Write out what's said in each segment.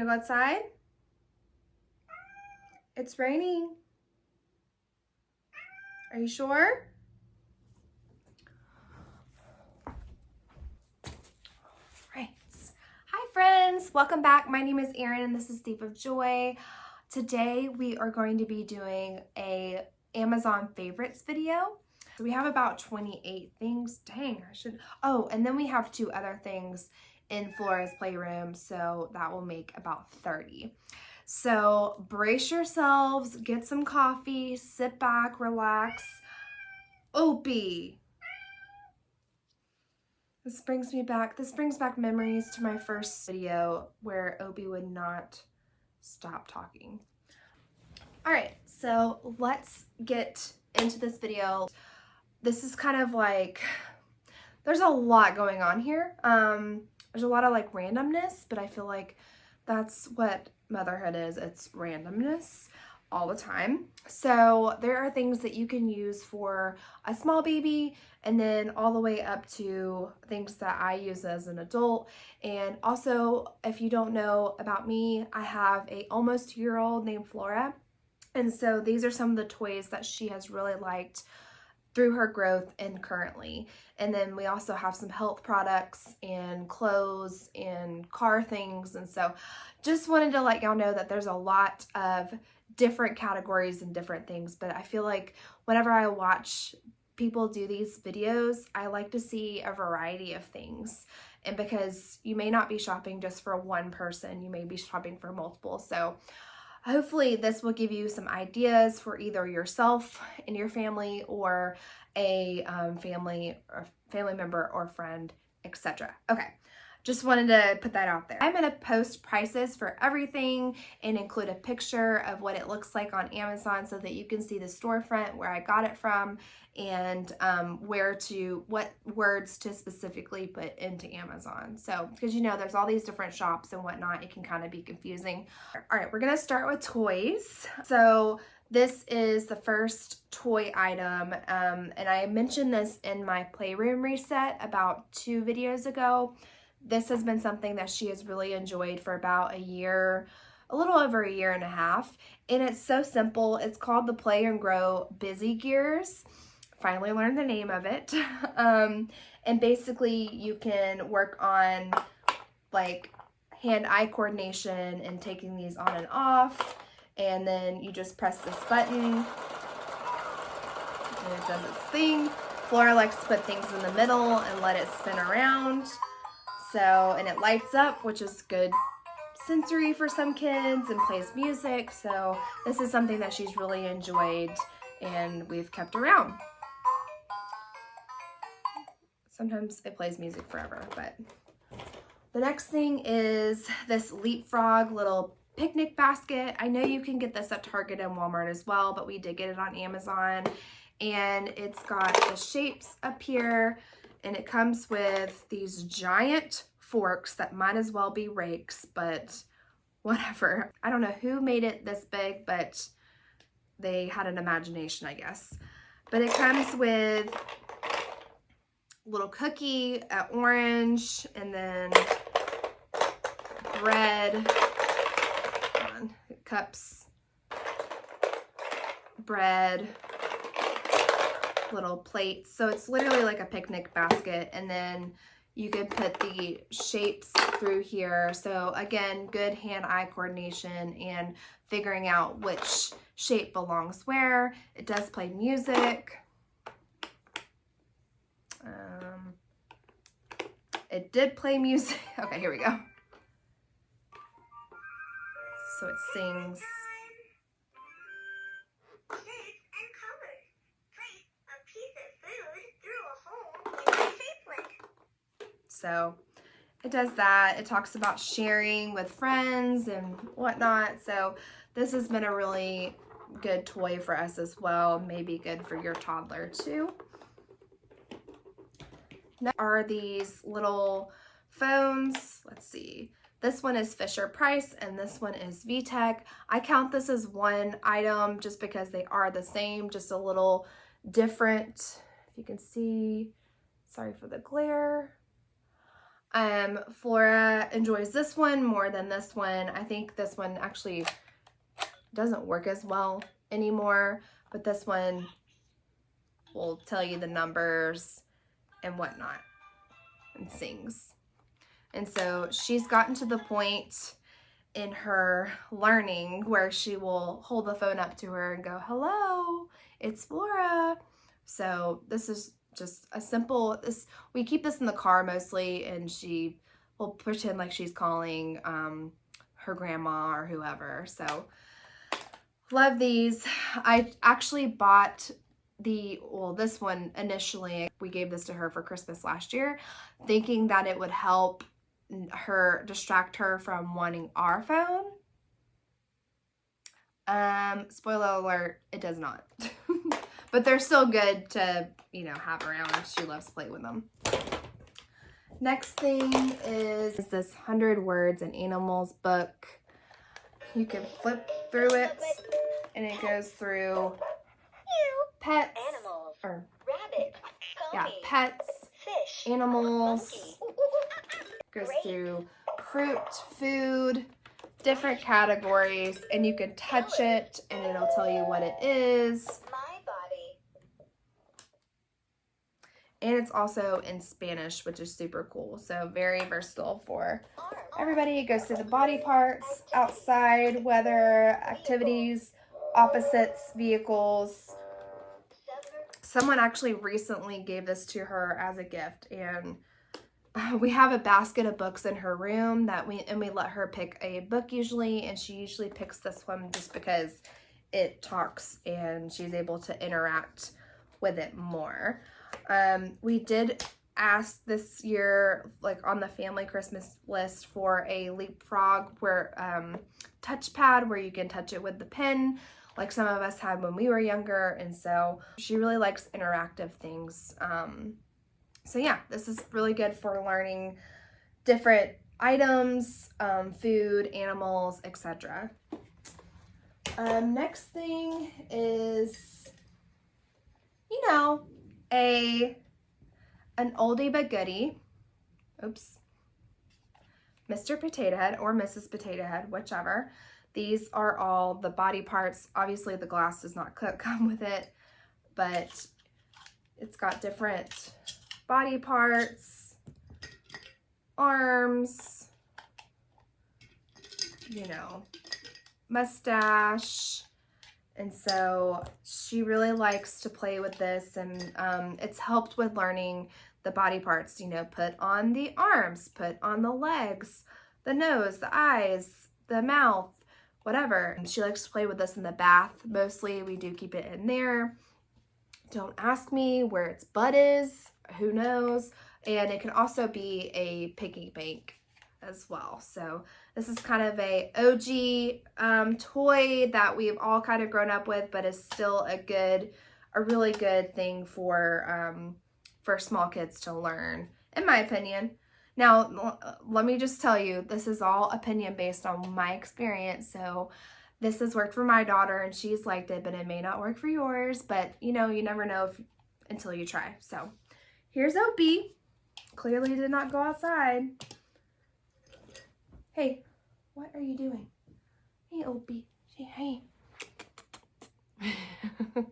gonna go outside? It's raining. Are you sure? Right. Hi friends, welcome back. My name is Erin and this is Thief of Joy. Today we are going to be doing a Amazon favorites video. So we have about 28 things. Dang, oh, and then we have 2 other things in Flora's playroom, so that will make about 30. So brace yourselves, get some coffee, sit back, relax. Opie. This brings back memories to my first video where Opie would not stop talking. All right, so let's get into this video. This is kind of like, there's a lot going on here. There's a lot of like randomness, but I feel like that's what motherhood is. It's randomness all the time. So there are things that you can use for a small baby and then all the way up to things that I use as an adult. And also, if you don't know about me, I have a almost 2-year-old named Flora. And so these are some of the toys that she has really liked through her growth and currently. And then we also have some health products and clothes and car things. And so just wanted to let y'all know that there's a lot of different categories and different things, but I feel like whenever I watch people do these videos, I like to see a variety of things. And because you may not be shopping just for one person, you may be shopping for multiple. So hopefully this will give you some ideas for either yourself and your family or a family member or friend, etc. Okay, just wanted to put that out there. I'm going to post prices for everything and include a picture of what it looks like on Amazon so that you can see the storefront, where I got it from, and what words to specifically put into Amazon. So, because you know, there's all these different shops and whatnot, it can kind of be confusing. All right, we're going to start with toys. So this is the first toy item, and I mentioned this in my playroom reset about 2 videos ago. This has been something that she has really enjoyed for about a year, a little over a year and a half. And it's so simple. It's called the Play and Grow Busy Gears. Finally learned the name of it. And basically you can work on like hand-eye coordination and taking these on and off. And then you just press this button and it does its thing. Flora likes to put things in the middle and let it spin around. So, and it lights up, which is good sensory for some kids, and plays music. So this is something that she's really enjoyed and we've kept around. Sometimes it plays music forever, but the next thing is this Leapfrog little picnic basket. I know you can get this at Target and Walmart as well, but we did get it on Amazon, and it's got the shapes up here. And it comes with these giant forks that might as well be rakes, but whatever. I don't know who made it this big, but they had an imagination, I guess. But it comes with a little cookie, orange, and then bread, cups, bread, little plates. So it's literally like a picnic basket, and then you can put the shapes through here. So again, good hand-eye coordination and figuring out which shape belongs where. It does play music. It did play music. Okay, here we go. So it sings. So it does that. It talks about sharing with friends and whatnot. So this has been a really good toy for us as well. Maybe good for your toddler too. Next are these little phones. Let's see. This one is Fisher Price and this one is VTech. I count this as one item just because they are the same, just a little different. If you can see, sorry for the glare. Flora enjoys this one more than this one. I think this one actually doesn't work as well anymore, but this one will tell you the numbers and whatnot and sings. And so she's gotten to the point in her learning where she will hold the phone up to her and go, "Hello, it's Flora." So this is just a simple, we keep this in the car mostly, and she will pretend like she's calling her grandma or whoever. So love these. I actually bought this one initially. We gave this to her for Christmas last year, thinking that it would help distract her from wanting our phone. Spoiler alert, it does not. But they're still good to, have around. She loves to play with them. Next thing is this 100 Words and Animals book. You can flip through it, and it goes through pets, animals, or rabbit, pony, pets, fish, animals. Goes through fruit, food, different categories, and you can touch it, and it'll tell you what it is. My body. And it's also in Spanish, which is super cool. So very versatile for everybody. It goes through the body parts, outside, weather, activities, opposites, vehicles. Someone actually recently gave this to her as a gift, and we have a basket of books in her room we let her pick a book usually, and she usually picks this one just because it talks and she's able to interact with it more. We did ask this year, like on the family Christmas list, for a leapfrog touchpad where you can touch it with the pen, like some of us had when we were younger, and so she really likes interactive things. So yeah, this is really good for learning different items, food, animals, etc. Next thing is, an oldie but goodie. Oops. Mr. Potato Head or Mrs. Potato Head, whichever. These are all the body parts. Obviously, the glass does not come with it, but it's got different body parts, arms, mustache. And so she really likes to play with this, and it's helped with learning the body parts, put on the arms, put on the legs, the nose, the eyes, the mouth, whatever. And she likes to play with this in the bath. Mostly we do keep it in there. Don't ask me where its butt is. Who knows? And it can also be a piggy bank as well. So this is kind of a OG toy that we've all kind of grown up with, but is still a really good thing for small kids to learn, in my opinion. Now, let me just tell you, this is all opinion based on my experience. So this has worked for my daughter and she's liked it, but it may not work for yours. But you never know until you try. So here's Opie. Clearly did not go outside. Hey, what are you doing? Hey, Opie. Say hey. All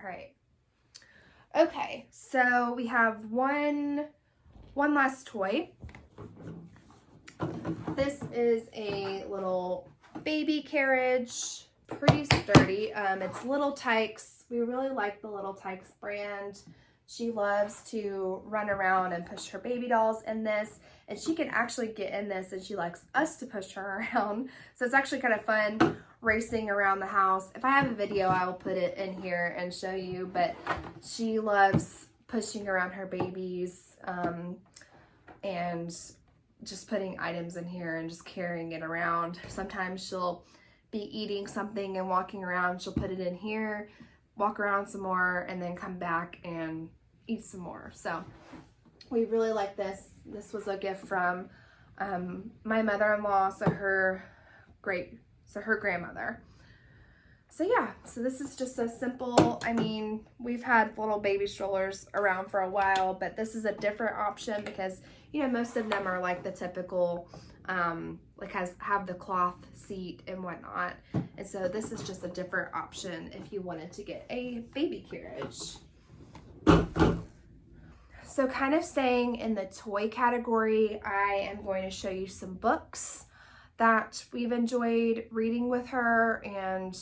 right. Okay, so we have one last toy. This is a little baby carriage, pretty sturdy. It's Little Tykes. We really like the Little Tykes brand. She loves to run around and push her baby dolls in this, and she can actually get in this, and she likes us to push her around. So it's actually kind of fun racing around the house. If I have a video, I will put it in here and show you, but she loves pushing around her babies and just putting items in here and just carrying it around. Sometimes she'll be eating something and walking around. She'll put it in here, walk around some more, and then come back and eat some more. So we really like this. This was a gift from my mother-in-law, so her grandmother. So yeah, so this is just a simple, I mean, we've had little baby strollers around for a while, but this is a different option because, you know, most of them are like the typical, like have the cloth seat and whatnot. And so this is just a different option if you wanted to get a baby carriage. So kind of staying in the toy category, I am going to show you some books that we've enjoyed reading with her, and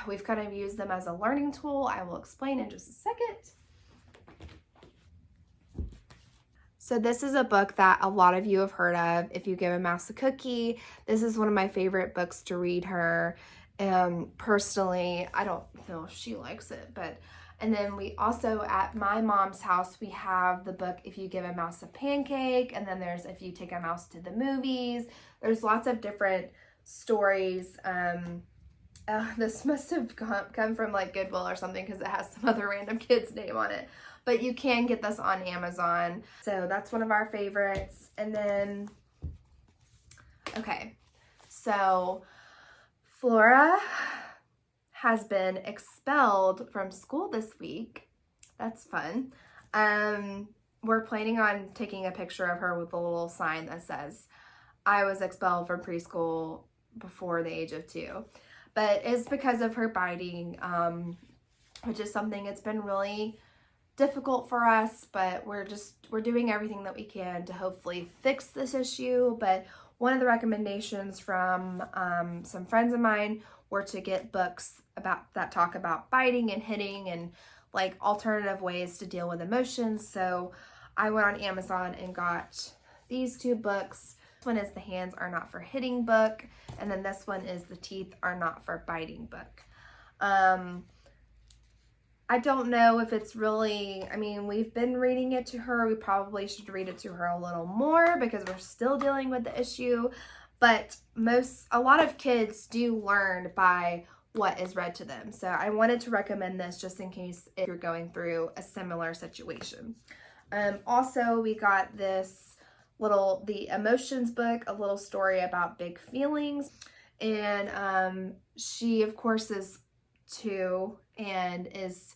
we've kind of used them as a learning tool. I will explain in just a second. So this is a book that a lot of you have heard of. If You Give a Mouse a Cookie, this is one of my favorite books to read her. Personally, I don't know if she likes it, but and then we also, at my mom's house, we have the book If You Give a Mouse a Pancake, and then there's If You Take a Mouse to the Movies. There's lots of different stories. This must have come from like Goodwill or something because it has some other random kid's name on it. But you can get this on Amazon. So that's one of our favorites. And then, okay, so Flora has been expelled from school this week. That's fun. We're planning on taking a picture of her with a little sign that says, I was expelled from preschool before the age of 2. But it's because of her biting, which is something that's been really difficult for us, but we're doing everything that we can to hopefully fix this issue. But one of the recommendations from some friends of mine were to get books that talk about biting and hitting and like alternative ways to deal with emotions. So I went on Amazon and got these 2 books. This one is The Hands Are Not for Hitting book, and then this one is The Teeth Are Not for Biting book. I don't know if it's really, I mean, we've been reading it to her. We probably should read it to her a little more because we're still dealing with the issue. But a lot of kids do learn by what is read to them. So I wanted to recommend this just in case if you're going through a similar situation. Also, we got this the emotions book, a little story about big feelings. And she, of course, is 2 and is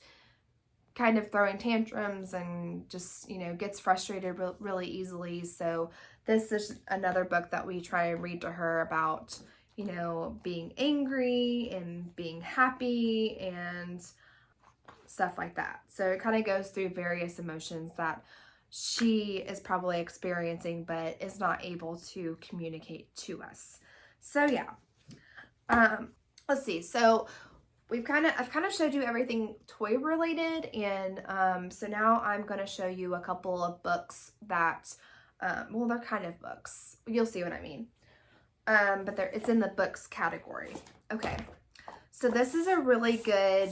kind of throwing tantrums and just, you know, gets frustrated really easily. So this is another book that we try and read to her about, you know, being angry and being happy and stuff like that. So it kind of goes through various emotions that she is probably experiencing but is not able to communicate to us. So yeah, let's see. So I've kind of showed you everything toy related, and so now I'm going to show you a couple of books that, well, they're kind of books. You'll see what I mean. But it's in the books category. Okay, so this is a really good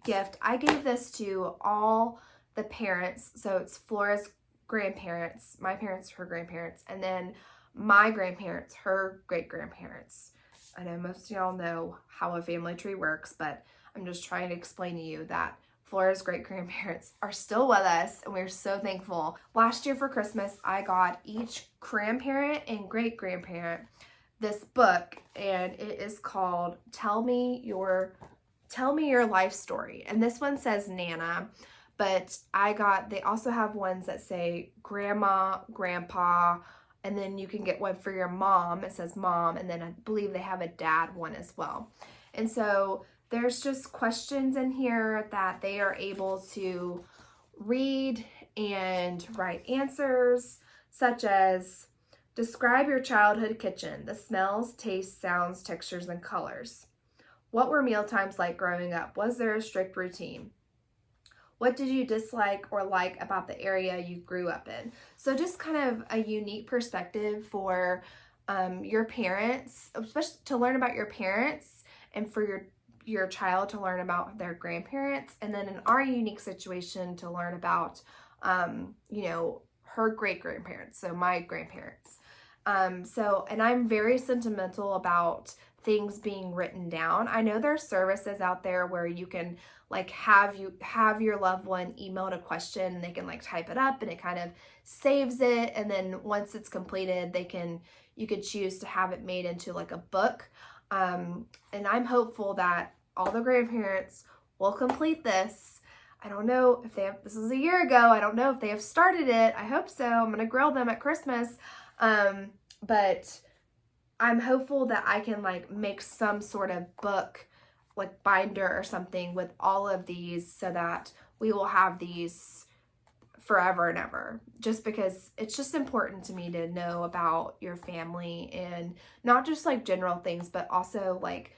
gift. I gave this to all the parents. So it's Flora's grandparents, my parents, her grandparents, and then my grandparents, her great-grandparents. I know most of y'all know how a family tree works, but I'm just trying to explain to you that Flora's great-grandparents are still with us, and we're so thankful. Last year for Christmas, I got each grandparent and great-grandparent this book, and it is called Tell Me Your Life Story. And this one says Nana, but they also have ones that say Grandma, Grandpa, and then you can get one for your mom. It says mom, and then I believe they have a dad one as well. And so there's just questions in here that they are able to read and write answers, such as describe your childhood kitchen, the smells, tastes, sounds, textures, and colors. What were meal times like growing up? Was there a strict routine? What did you dislike or like about the area you grew up in? So just kind of a unique perspective for your parents, especially to learn about your parents, and for your child to learn about their grandparents. And then in our unique situation to learn about, you know, her great-grandparents, so my grandparents. And I'm very sentimental about things being written down. I know there's services out there where you can like have your loved one email a question, and they can like type it up and it kind of saves it, and then once it's completed you could choose to have it made into like a book. And I'm hopeful that all the grandparents will complete this. I don't know if they have, this is a year ago, I don't know if they have started it. I hope so. I'm going to grill them at Christmas. But I'm hopeful that I can like make some sort of book, like binder or something with all of these so that we will have these forever and ever, just because it's just important to me to know about your family, and not just like general things, but also like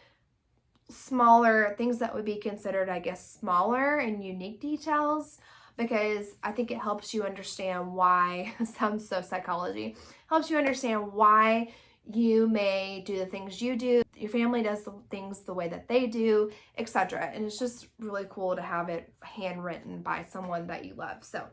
smaller things that would be considered, I guess, smaller and unique details, because I think it helps you understand why, it sounds so psychology, helps you understand why you may do the things you do, your family does the things the way that they do, etc. And it's just really cool to have it handwritten by someone that you love. So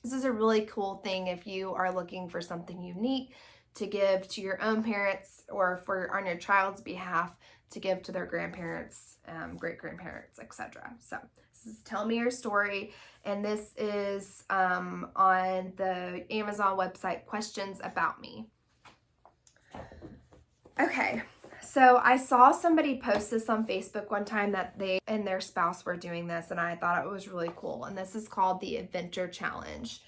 this is a really cool thing if you are looking for something unique to give to your own parents, or for on your child's behalf to give to their grandparents, great-grandparents, etc. So this is Tell Me Your Story, and this is on the Amazon website, Questions About Me. Okay, so I saw somebody post this on Facebook one time that they and their spouse were doing this, and I thought it was really cool. And this is called the Adventure Challenge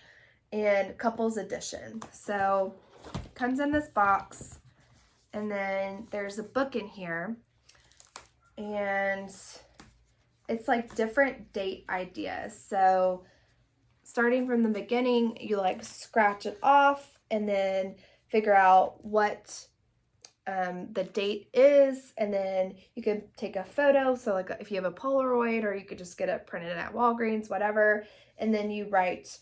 and Couples Edition. So it comes in this box, and then there's a book in here, and it's like different date ideas. So starting from the beginning, you like scratch it off and then figure out what the date is, and then you could take a photo. So like if you have a Polaroid, or you could just get it printed at Walgreens, whatever, and then you write,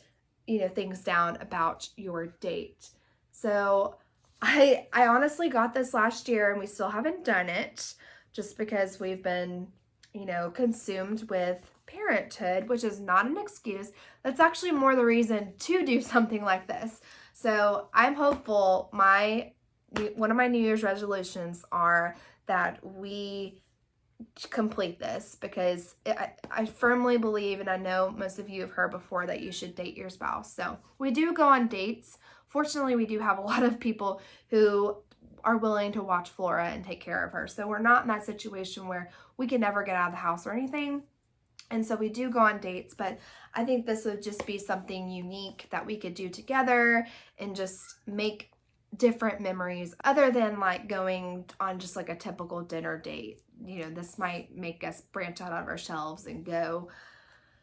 you know, things down about your date. So I honestly got this last year, and we still haven't done it just because we've been, you know, consumed with parenthood, which is not an excuse. That's actually more the reason to do something like this. So I'm hopeful one of my New Year's resolutions are that we complete this, because I firmly believe, and I know most of you have heard before, that you should date your spouse. So we do go on dates. Fortunately, we do have a lot of people who are willing to watch Flora and take care of her. So we're not in that situation where we can never get out of the house or anything. And so we do go on dates, but I think this would just be something unique that we could do together and just make different memories, other than like going on just like a typical dinner date. You know, this might make us branch out of our shelves and go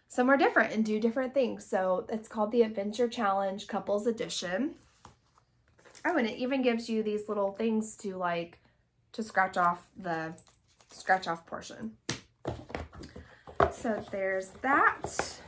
somewhere different and do different things. So it's called the Adventure Challenge Couples Edition. Oh, and it even gives you these little things to like to scratch off portion. So there's that.